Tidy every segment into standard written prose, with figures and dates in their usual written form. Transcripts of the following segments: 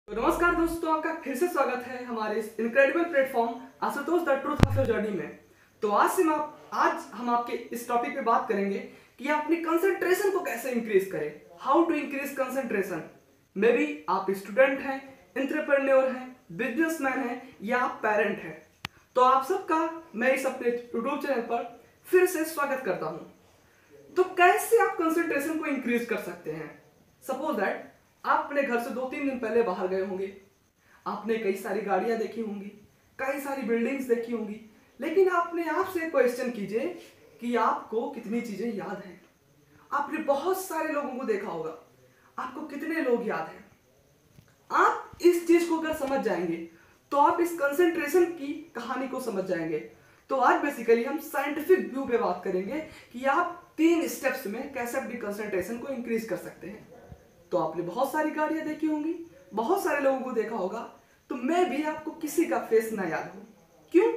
तो नमस्कार दोस्तों, आपका फिर से स्वागत है हमारे इस incredible platform Ashutosh the truth of your journey में। तो आज हम आपके इस टॉपिक पे बात करेंगे कि आप अपनी कंसंट्रेशन को कैसे इंक्रीज करें। How to increase concentration. Maybe आप स्टूडेंट हैं, एंटरप्रेन्योर हैं, बिजनेसमैन हैं या आप पेरेंट हैं, तो आप सबका मैं इस अपने यूट्यूब चैनल पर फिर से स्वागत करता हूँ। तो कैसे आप कंसंट्रेशन को इंक्रीज कर सकते हैं। सपोज दैट आप अपने घर से 2-3 दिन पहले बाहर गए होंगे, आपने कई सारी गाड़ियां देखी होंगी, कई सारी बिल्डिंग्स देखी होंगी, लेकिन आपने आपसे क्वेश्चन कीजिए कि आपको कितनी चीजें याद हैं। आपने बहुत सारे लोगों को देखा होगा, आपको कितने लोग याद हैं। आप इस चीज को अगर समझ जाएंगे तो आप इस कंसंट्रेशन की कहानी को समझ जाएंगे। तो आज बेसिकली हम साइंटिफिक व्यू पे बात करेंगे कि आप 3 स्टेप्स में कैसे अपनी कंसंट्रेशन को इंक्रीज कर सकते हैं। तो आपने बहुत सारी गाड़ियां देखी होंगी, बहुत सारे लोगों को देखा होगा, तो मैं भी आपको किसी का फेस ना याद हो। क्यों?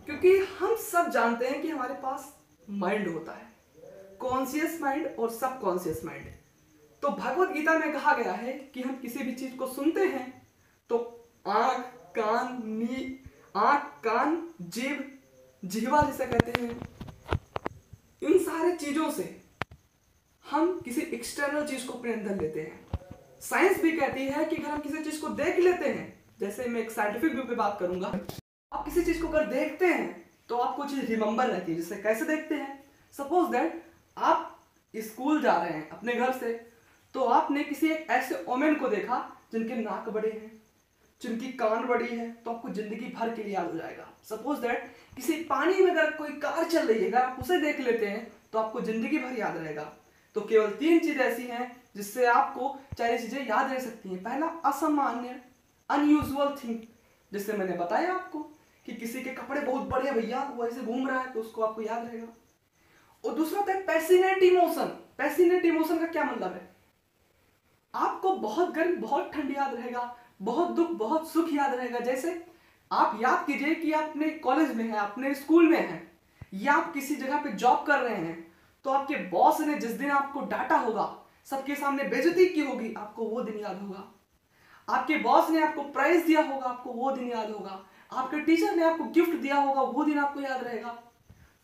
क्योंकि हम सब जानते हैं कि हमारे पास माइंड होता है, कॉन्शियस माइंड और सबकॉन्शियस माइंड। तो भगवत गीता में कहा गया है कि हम किसी भी चीज को सुनते हैं तो आंख कान जीभ जिह्वा जिसे कहते हैं, इन सारे चीजों से हम किसी एक्सटर्नल चीज को अपने अंदर लेते हैं। साइंस भी कहती है कि अगर हम किसी चीज को देख लेते हैं, जैसे मैं एक साइंटिफिक व्यू पे बात करूंगा, आप किसी चीज को अगर देखते हैं तो आपको चीज रिमेंबर रहती है। जिसे कैसे देखते हैं, सपोज दैट आप स्कूल जा रहे हैं अपने घर से, तो आपने किसी एक ऐसे ओमेन को देखा जिनके नाक बड़े हैं, जिनकी कान बड़ी है, तो आपको जिंदगी भर के लिए याद हो जाएगा। सपोज दैट किसी पानी में अगर कोई कार चल रही है, अगर आप उसे देख लेते हैं तो आपको जिंदगी भर याद रहेगा। तो केवल 3 चीजें ऐसी हैं जिससे आपको 4 चीजें याद रह सकती हैं। पहला, असामान्य अनयूजुअल थिंग, जिससे मैंने बताया आपको कि किसी के कपड़े बहुत बड़े हैं भैया, वो ऐसे घूम रहा है, तो उसको आपको याद रहेगा। और दूसरा था पैसिनेट इमोशन। पैसिनेट इमोशन का क्या मतलब है? आपको बहुत गर्म बहुत ठंड याद रहेगा, बहुत दुख बहुत सुख याद रहेगा। जैसे आप याद कीजिए कि आप अपने कॉलेज में हैं, अपने स्कूल में हैं, या आप किसी जगह पे जॉब कर रहे हैं, तो आपके बॉस ने जिस दिन आपको डांटा होगा, सबके सामने बेइज्जती की होगी, आपको वो दिन याद होगा। आपके बॉस ने आपको प्राइज दिया होगा, आपको वो दिन याद होगा। आपके टीचर ने आपको गिफ्ट दिया होगा, वो दिन आपको याद रहेगा।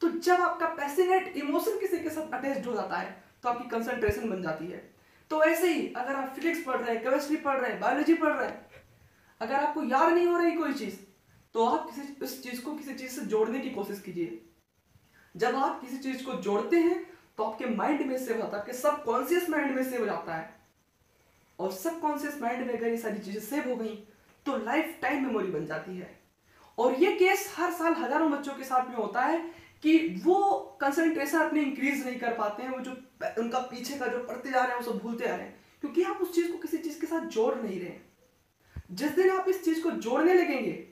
तो जब आपका पैशनेट इमोशन किसी के साथ अटैच्ड हो जाता है तो आपकी कंसंट्रेशन बन जाती है। तो ऐसे ही अगर आप फिजिक्स पढ़ रहे हैं, केमिस्ट्री पढ़ रहे हैं, बायोलॉजी पढ़ रहे हैं, अगर आपको याद नहीं हो रही कोई चीज, तो आप उस चीज को किसी चीज से जोड़ने की कोशिश कीजिए। जब आप किसी चीज को जोड़ते हैं तो आपके माइंड में सेव होता है, आपके सबकॉन्शियस माइंड में सेव हो जाता है। और सबकॉन्शियस माइंड में अगर ये सारी चीजें सेव हो गई तो लाइफ टाइम मेमोरी बन जाती है। और ये केस हर साल हजारों बच्चों के साथ में होता है कि वो कंसंट्रेशन अपनी इंक्रीज नहीं कर पाते हैं, वो जो उनका पीछे का जो पढ़ते जा रहे हैं वो सब भूलते आ रहे हैं, क्योंकि आप उस चीज को किसी चीज के साथ जोड़ नहीं रहे हैं। जिस दिन आप इस चीज को जोड़ने लगेंगे,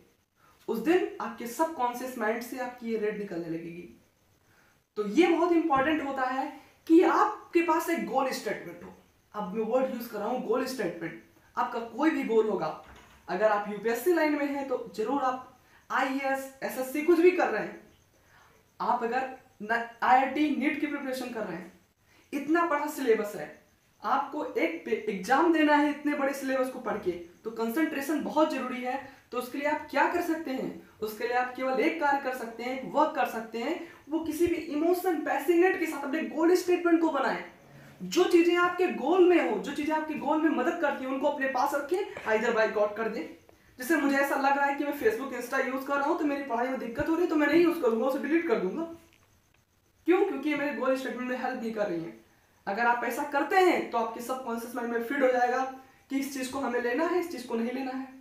उस दिन आपके सबकॉन्शियस माइंड से आपकी ये रेड निकलने लगेगी। तो ये बहुत इंपॉर्टेंट होता है कि आपके पास एक गोल स्टेटमेंट हो। अब मैं वर्ड यूज कर रहा हूं, गोल स्टेटमेंट। आपका कोई भी गोल होगा, अगर आप यूपीएससी लाइन में हैं तो जरूर आप आईएएस एसएससी कुछ भी कर रहे हैं, आप अगर आईआईटी नीट की प्रिपरेशन कर रहे हैं, इतना बड़ा सिलेबस है, आपको एक एग्जाम देना है इतने बड़े सिलेबस को पढ़ के, तो कंसंट्रेशन बहुत जरूरी है। तो उसके लिए आप क्या कर सकते हैं? उसके लिए आप केवल एक कार्य कर सकते हैं, वर्क कर सकते हैं, वो किसी भी इमोशन पैसिनेट के साथ अपने गोल स्टेटमेंट को बनाएं। जो चीजें आपके गोल में हो, जो चीजें आपके गोल में मदद करती हैं, उनको अपने पास रखें, आइदर बायकॉट कर दें। जैसे मुझे ऐसा लग रहा है कि मैं फेसबुक इंस्टा यूज कर रहा हूं तो मेरी पढ़ाई में दिक्कत हो रही है, तो मैं नहीं यूज करूंगा, उसे डिलीट कर दूंगा। क्यों? क्योंकि ये मेरे गोल स्टेटमेंट में हेल्प नहीं कर रही है। अगर आप ऐसा करते हैं तो आपके सबकॉन्शियस माइंड में फीड हो जाएगा कि इस चीज को हमें लेना है, इस चीज को नहीं लेना है।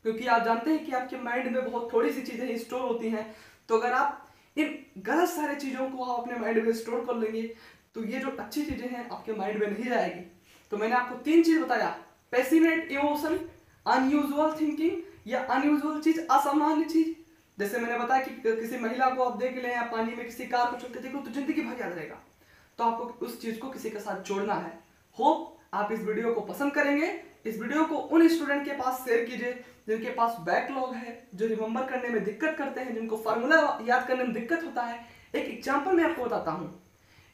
क्योंकि आप जानते हैं कि आपके माइंड में बहुत थोड़ी सी चीजें स्टोर होती हैं। तो अगर आप इन गलत सारे चीजों को आप अपने माइंड में स्टोर कर लेंगे तो ये जो अच्छी चीजें हैं आपके माइंड में नहीं जाएगी। तो मैंने आपको 3 चीज बताया, पैसिनेट इमोशन, अनयूजुअल थिंकिंग या अनयूजुअल चीज, असामान्य चीज। जैसे मैंने बताया कि किसी महिला को आप देख लें या पानी में किसी कार को छूते देखो तो जिंदगी भर याद रहेगा। तो आपको उस चीज को किसी के साथ जोड़ना है। होप आप इस वीडियो को पसंद करेंगे। इस वीडियो को उन स्टूडेंट के पास शेयर कीजिए जिनके पास बैकलॉग है, जो रिमेंबर करने में दिक्कत करते हैं, जिनको फार्मूला याद करने में दिक्कत होता है। एक एग्जांपल मैं आपको बताता हूं।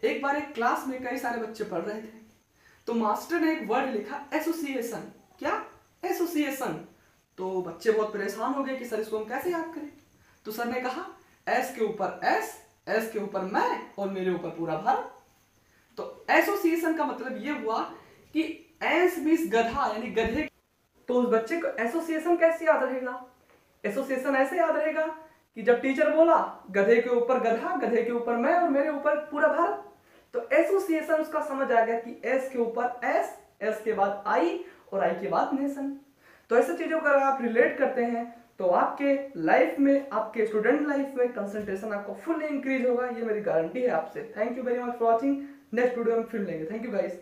एक बार एक क्लास में कई सारे बच्चे पढ़ रहे थे, तो मास्टर ने एक वर्ड लिखा, एसोसिएशन। क्या? एसोसिएशन। एसोसिएशन। तो बच्चे बहुत परेशान हो गए कि सर इसको हम कैसे याद करें। तो सर ने कहा एस के ऊपर एस के ऊपर मैं और मेरे ऊपर पूरा भारत। तो एसोसिएशन का मतलब ये हुआ कि एस मींस गधा यानी गधे। तो उस बच्चे को एसोसिएशन कैसे याद रहेगा? एसोसिएशन ऐसे याद रहेगा कि जब टीचर बोला गधे के ऊपर गधा, गधे के ऊपर मैं और मेरे ऊपर पूरा भारत, तो एसोसिएशन उसका समझ आ गया कि एस के ऊपर एस के बाद आई और आई के बाद नेशन। तो ऐसे चीजों को अगर आप रिलेट करते हैं तो आपके लाइफ में, आपके स्टूडेंट लाइफ में कंसंट्रेशन आपको फुल इंक्रीज होगा, ये मेरी गारंटी है आपसे। Thank you very much for watching. Next video में फिर लेंगे। Thank you guys.